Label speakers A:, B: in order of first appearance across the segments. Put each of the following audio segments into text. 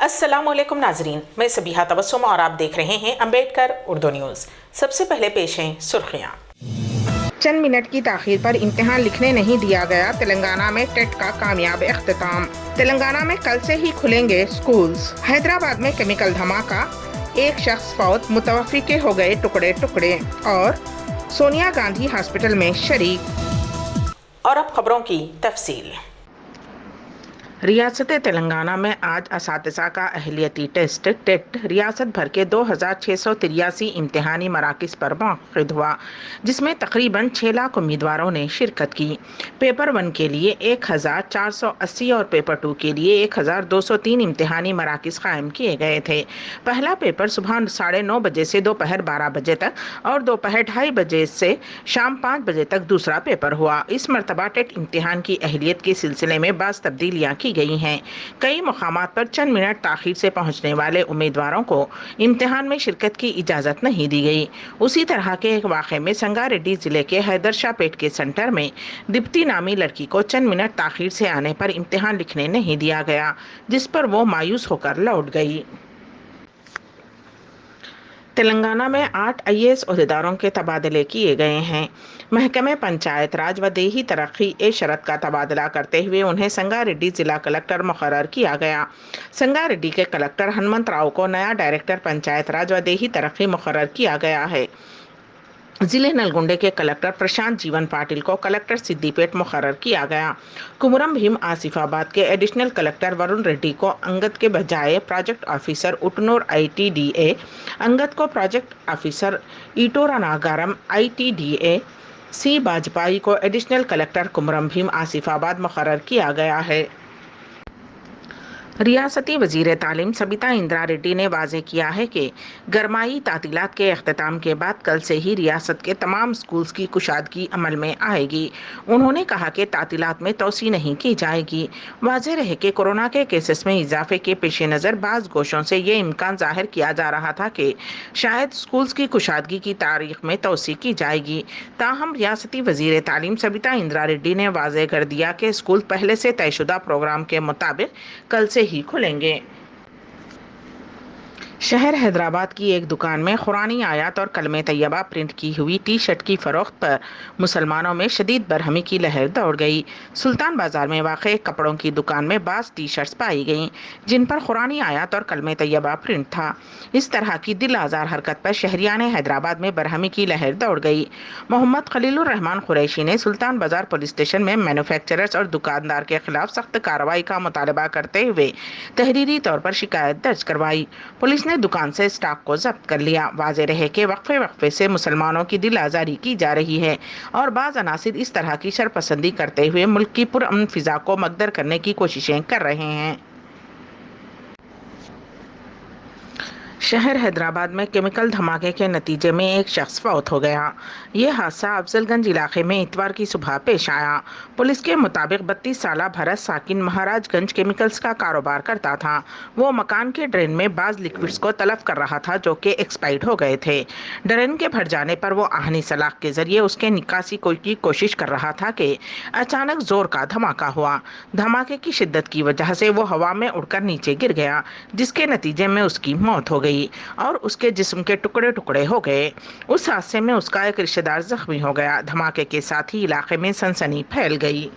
A: अस्सलाम वालेकुम नाजरीन, मैं सबीहा तबस्सुम और आप देख रहे हैं अम्बेडकर उर्दू न्यूज़। सबसे पहले पेश हैं सुर्खियाँ।
B: चंद मिनट की ताखीर पर इम्तिहान लिखने नहीं दिया गया। तेलंगाना में टेट का कामयाब इख्तिताम। तेलंगाना में कल से ही खुलेंगे स्कूल्स। हैदराबाद में केमिकल धमाका, एक शख्स फौत, मुतवफ़ी के हो गए टुकड़े टुकड़े। और सोनिया गांधी हॉस्पिटल में शरीक।
A: और अब खबरों की तफसील।
B: रियासत तेलंगाना में आज असातिज़ा का अहलियती टेस्ट टेट रियासत भर के 2683 इम्तिहानी मराकिज़ पर मुनक़िद हुआ, जिसमें तकरीबन 6 लाख उम्मीदवारों ने शिरकत की। पेपर 1 के लिए 1480 और पेपर 2 के लिए 1203 इम्तिहानी मराकिज़ कायम किए गए थे। पहला पेपर सुबह 9:30 बजे से दोपहर 12 बजे तक और दोपहर 2:30 बजे से शाम 5 बजे तक दूसरा पेपर हुआ। इस मरतबा टेट इम्तिहान की अहलियत के सिलसिले में बाज़ तब्दीलियाँ की गई हैं। कई मुकामात पर चंद मिनट ताखीर से पहुंचने वाले उम्मीदवारों को इम्तिहान में शिरकत की इजाज़त नहीं दी गई। उसी तरह के एक वाक़े में संगारेड्डी ज़िले के हैदरशाहपेट के सेंटर में दीप्ति नामी लड़की को चंद मिनट ताखीर से आने पर इम्तिहान लिखने नहीं दिया गया, जिस पर वो मायूस होकर लौट गई। तेलंगाना में 8 IAS ओहदेदारों के तबादले किए गए हैं। महकमे पंचायत राज व देही तरक्की ए शरत का तबादला करते हुए उन्हें संगारेड्डी जिला कलेक्टर मुकर्रर किया गया। संगारेड्डी के कलेक्टर हनुमंत राव को नया डायरेक्टर पंचायत राज व देही तरक्की मुकर्रर किया गया है। जिले नलगुंडे के कलेक्टर प्रशांत जीवन पाटिल को कलेक्टर सिद्दीपेट मुकर्रर किया गया। कुमरम भीम आसिफाबाद के एडिशनल कलेक्टर वरुण रेड्डी को अंगद के बजाय project officer Utnoor ITDA, Angad को project officer Eturnagaram ITDA, C Bajpai को एडिशनल कलेक्टर कुमरम भीम आसिफाबाद मुकर्रर किया गया है। रियासती वज़ीर तालीम सबिता इंदिरा रेड्डी ने वाज़ेह किया है कि गरमाई तातीलात के अख्तिताम के बाद कल से ही रियासत के तमाम स्कूल्स की कुशादगी अमल में आएगी। उन्होंने कहा कि तातीलात में तोसी नहीं की जाएगी। वाज़ेह रहे कि कोरोना के केसेस में इजाफे के पेश नज़र बाज़ गोशों से ये इम्कान ज़ाहिर किया जा रहा था कि शायद स्कूल्स की कुशादगी की तारीख में तोसी की जाएगी। ताहम रियासती वज़ीर तालीम सबिता इंदिरा रेड्डी ने वाज़ेह कर दिया कि स्कूल पहले से तयशुदा प्रोग्राम के मुताबिक कल से ही खुलेंगे। शहर हैदराबाद की एक दुकान में कुरानी आयत और कलमे तैयबा प्रिंट की हुई टी-शर्ट की फरोख्त पर मुसलमानों में शदीद बरहमी की लहर दौड़ गई। सुल्तान बाजार में वाक़े कपड़ों की दुकान में बाज़ टी-शर्ट्स पाई गईं जिन पर कुरानी आयत और कलमे तैयबा प्रिंट था। इस तरह की दिल आज़ार हरकत पर शहरियान हैदराबाद में बरहमी की लहर दौड़ गई। मोहम्मद खलीलुर रहमान कुरैशी ने सुल्तान बाजार पुलिस स्टेशन में मैन्युफैक्चरर्स और दुकानदार के खिलाफ सख्त कार्रवाई का मुतालबा करते हुए तहरीरी तौर पर शिकायत दर्ज करवाई। पुलिस ने दुकान से स्टॉक को जब्त कर लिया। वाज़ेह रहे कि वक्फे से मुसलमानों की दिल आज़ारी की जा रही है और बाज़ अनासिर इस तरह की शरपसंदी करते हुए मुल्क की पुरअमन फिजा को मकदर करने की कोशिशें कर रहे हैं। शहर हैदराबाद में केमिकल धमाके के नतीजे में एक शख्स फौत हो गया। ये हादसा अफजलगंज इलाके में इतवार की सुबह पेश आया। पुलिस के मुताबिक 32 साला भरत साकिन महाराजगंज केमिकल्स का कारोबार करता था। वो मकान के ड्रेन में बाज़ लिक्विड्स को तलब कर रहा था जो कि एक्सपायर्ड हो गए थे। ड्रेन के भर जाने पर वो आहनी सलाख के जरिए उसके निकासी की कोशिश कर रहा था कि अचानक जोर का धमाका हुआ। धमाके की शिद्दत की वजह से वो हवा में उड़कर नीचे गिर गया, जिसके नतीजे में उसकी मौत हो गई और उसके जिस्म के टुकड़े टुकड़े हो गए। उस हादसे में उसका एक रिश्तेदार जख्मी हो गया। धमाके के साथ ही इलाके में सनसनी फैल गई।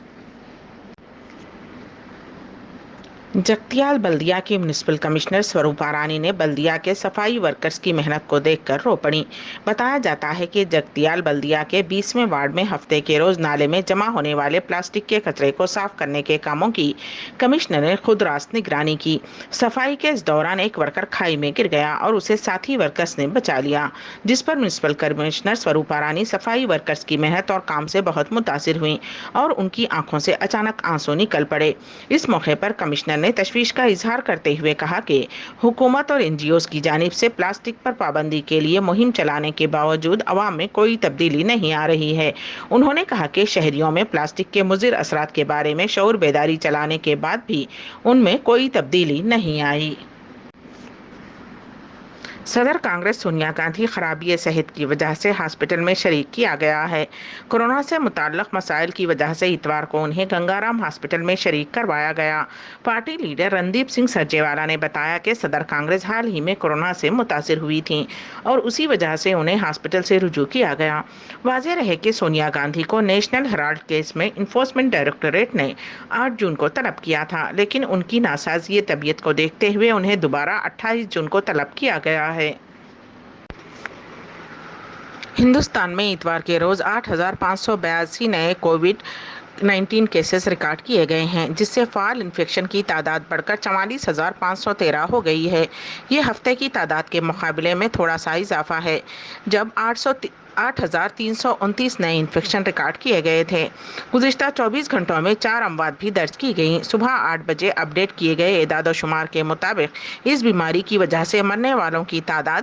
B: जगतियाल बल्दिया की म्युनिसिपल कमिश्नर स्वरूपा रानी ने बल्दिया के सफाई वर्कर्स की मेहनत को देखकर रो पड़ी। बताया जाता है कि जगतियाल बल्दिया के 20वें वार्ड में हफ्ते के रोज नाले में जमा होने वाले प्लास्टिक के कचरे को साफ करने के कामों की कमिश्नर ने खुद रास्त निगरानी की। सफाई के इस दौरान एक वर्कर खाई में गिर गया और उसे साथी वर्कर्स ने बचा लिया, जिस पर म्युनिसिपल कमिश्नर स्वरूपा रानी सफाई वर्कर्स की मेहनत और काम से बहुत मुतासिर हुई और उनकी आंखों से अचानक आंसू निकल पड़े। इस मौके पर कमिश्नर ने तशवीश का इजहार करते हुए कहा कि हुकूमत और NGOs की जानिब से प्लास्टिक पर पाबंदी के लिए मुहिम चलाने के बावजूद अवाम में कोई तब्दीली नहीं आ रही है। उन्होंने कहा कि शहरियों में प्लास्टिक के मुज़िर असरात के बारे में शऊर बेदारी चलाने के बाद भी उनमें कोई तब्दीली नहीं आई। صدر کانگریس سونیا گاندھی خرابی صحت کی وجہ سے ہاسپٹل میں شریک کیا گیا ہے۔ کورونا سے متعلق مسائل کی وجہ سے اتوار کو انہیں گنگارام ہاسپٹل میں شریک کروایا گیا۔ پارٹی لیڈر رندیپ سنگھ سرجیوالا نے بتایا کہ صدر کانگریس حال ہی میں کورونا سے متاثر ہوئی تھیں اور اسی وجہ سے انہیں ہاسپٹل سے رجوع کیا گیا۔ واضح رہے کہ سونیا گاندھی کو نیشنل ہیرالڈ کیس میں انفورسمنٹ ڈائریکٹوریٹ نے 8 جون کو طلب کیا تھا، لیکن ان کی ناسازی طبیعت کو دیکھتے ہوئے انہیں دوبارہ 28 جون کو طلب کیا گیا ہے۔ ہندوستان میں اتوار کے روز 8,582 نئے کووڈ-19 کیسز ریکارڈ کیے گئے ہیں، جس سے فعال انفیکشن کی تعداد بڑھ کر 44,513 ہو گئی ہے۔ یہ ہفتے کی تعداد کے مقابلے میں تھوڑا سا اضافہ ہے، جب 8,329 نئے انفیکشن ریکارڈ کیے گئے تھے۔ گزشتہ 24 گھنٹوں میں 4 اموات بھی درج کی گئیں۔ صبح 8 بجے اپ ڈیٹ کیے گئے اعداد و شمار کے مطابق اس بیماری کی وجہ سے مرنے والوں کی تعداد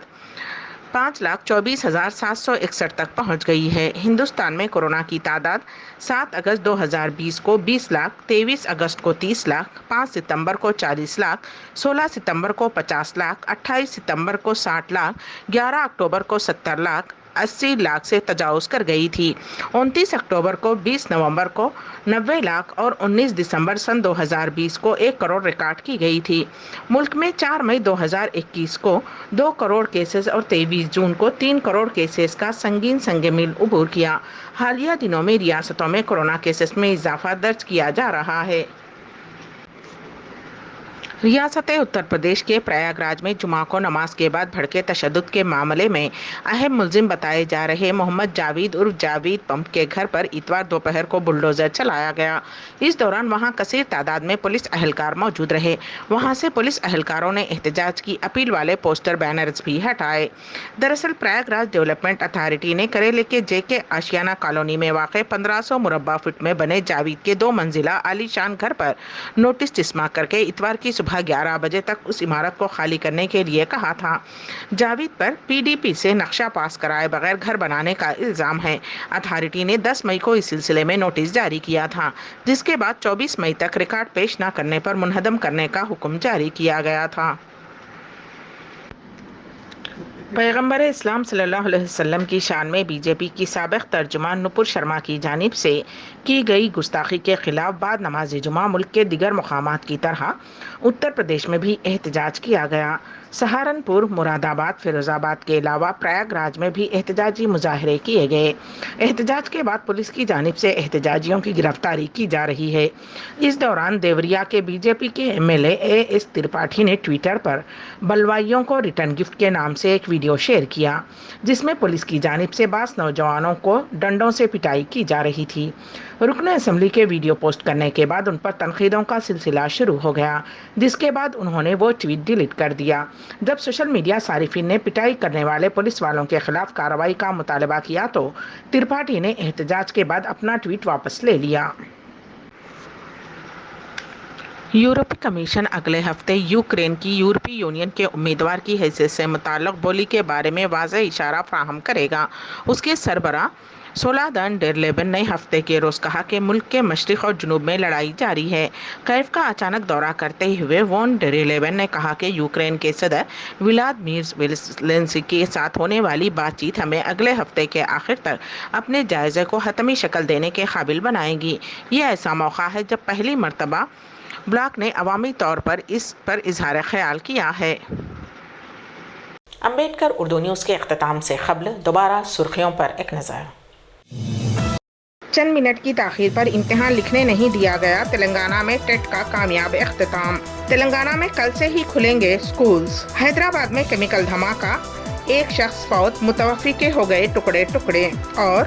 B: 5,24,761 تک پہنچ گئی ہے۔ ہندوستان میں کورونا کی تعداد 7 اگست 2020 کو 20 لاکھ، 23 اگست کو 30 لاکھ، 5 ستمبر کو 40 لاکھ، 16 ستمبر کو 50 لاکھ، 28 ستمبر کو 60 لاکھ، 11 اکتوبر کو 70 لاکھ، 80 لاکھ سے تجاوز کر گئی تھی۔ 29 اکتوبر کو، 20 نومبر کو 90 لاکھ اور 19 دسمبر سن 2020 کو 1 کروڑ ریکارڈ کی گئی تھی۔ ملک میں 4 مئی 2021 کو 2 کروڑ کیسز اور 23 جون کو 3 کروڑ کیسز کا سنگین سنگ میل عبور کیا۔ حالیہ دنوں میں ریاستوں میں کورونا کیسز میں اضافہ درج کیا جا رہا ہے۔ ریاست اتر پردیش کے پریاگ راج میں جمعہ کو نماز کے بعد بھڑکے تشدد کے معاملے میں اہم ملزم بتائے جا رہے محمد جاوید عرف جاوید پمپ کے گھر پر اتوار دوپہر کو بلڈوزر چلایا گیا۔ اس دوران وہاں کثیر تعداد میں پولیس اہلکار موجود رہے۔ وہاں سے پولیس اہلکاروں نے احتجاج کی اپیل والے پوسٹر بینرز بھی ہٹائے۔ دراصل پریاگ راج ڈیولپمنٹ اتھارٹی نے کریلے کے JK آشیانہ کالونی میں واقع 1500 مربع فٹ میں بنے جاوید کے 2 منزلہ عالی شان گھر پر نوٹس چسپاں کر کے اتوار کی صبح 11 بجے تک اس عمارت کو خالی کرنے کے لیے کہا تھا۔ جاوید پر PDP سے نقشہ پاس کرائے بغیر گھر بنانے کا الزام ہے۔ اتھارٹی نے 10 مئی کو اس سلسلے میں نوٹس جاری کیا تھا، جس کے بعد 24 مئی تک ریکارڈ پیش نہ کرنے پر منہدم کرنے کا حکم جاری کیا گیا تھا۔ پیغمبر اسلام صلی اللہ علیہ وسلم کی شان میں BJP کی سابق ترجمان نپور شرما کی جانب سے کی گئی گستاخی کے خلاف بعد نماز جمعہ ملک کے دیگر مقامات کی طرح اتر پردیش میں بھی احتجاج کیا گیا۔ سہارنپور، مراد آباد، فیروز آباد کے علاوہ پریاگ راج میں بھی احتجاجی مظاہرے کیے گئے۔ احتجاج کے بعد پولیس کی جانب سے احتجاجیوں کی گرفتاری کی جا رہی ہے۔ اس دوران دیوریا کے BJP کے MLA AS ترپاٹھی نے ٹویٹر پر بلوائیوں کو ریٹرن گفٹ کے نام سے ایک ویڈیو شیئر کیا، جس میں پولیس کی جانب سے 22 نوجوانوں کو ڈنڈوں سے پٹائی کی جا رہی تھی۔ رکن اسمبلی کے ویڈیو پوسٹ کرنے کے بعد ان پر تنقیدوں کا سلسلہ شروع ہو گیا، جس کے بعد انہوں نے وہ ٹویٹ ڈیلیٹ کر دیا۔ جب سوشل میڈیا صارفین نے پٹائی کرنے والے پولیس والوں کے خلاف کارروائی کا مطالبہ کیا تو ترپاٹھی نے احتجاج کے بعد اپنا ٹویٹ واپس لے لیا۔ یورپی کمیشن اگلے ہفتے یوکرین کی یورپی یونین کے امیدوار کی حیثیت سے متعلق بولی کے بارے میں واضح اشارہ فراہم کرے گا۔ اس کے سربراہ سولادن ڈیر لیبن نے ہفتے کے روز کہا کہ ملک کے مشرق اور جنوب میں لڑائی جاری ہے۔ کیف کا اچانک دورہ کرتے ہوئے وون ڈیر لیبن نے کہا کہ یوکرین کے صدر ولادیمیر زیلنسکی کے ساتھ ہونے والی بات چیت ہمیں اگلے ہفتے کے آخر تک اپنے جائزے کو حتمی شکل دینے کے قابل بنائے گی۔ یہ ایسا موقع ہے جب پہلی مرتبہ بلاک نے عوامی طور پر اس پر اظہار خیال کیا ہے۔
A: امبیڈکر اردو نیوز کے اختتام سے قبل دوبارہ سرخیوں پر ایک نظر۔
B: چند منٹ کی تاخیر پر امتحان لکھنے نہیں دیا گیا، تلنگانہ میں ٹیٹ کا کامیاب اختتام۔ تلنگانہ میں کل سے ہی کھلیں گے سکولز۔ حیدرآباد میں کیمیکل دھماکہ، 1 شخص فوت، متوفی کے ہو گئے ٹکڑے ٹکڑے، اور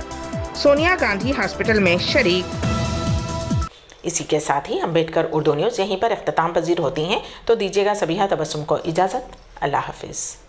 B: سونیا گاندھی ہاسپٹل میں شریک۔
A: اسی کے ساتھ ہی امبیڈکر اردو نیوز یہیں پر اختتام پذیر ہوتی ہیں، تو دیجیے گا سبیحہ تبسم کو اجازت۔ اللہ حافظ۔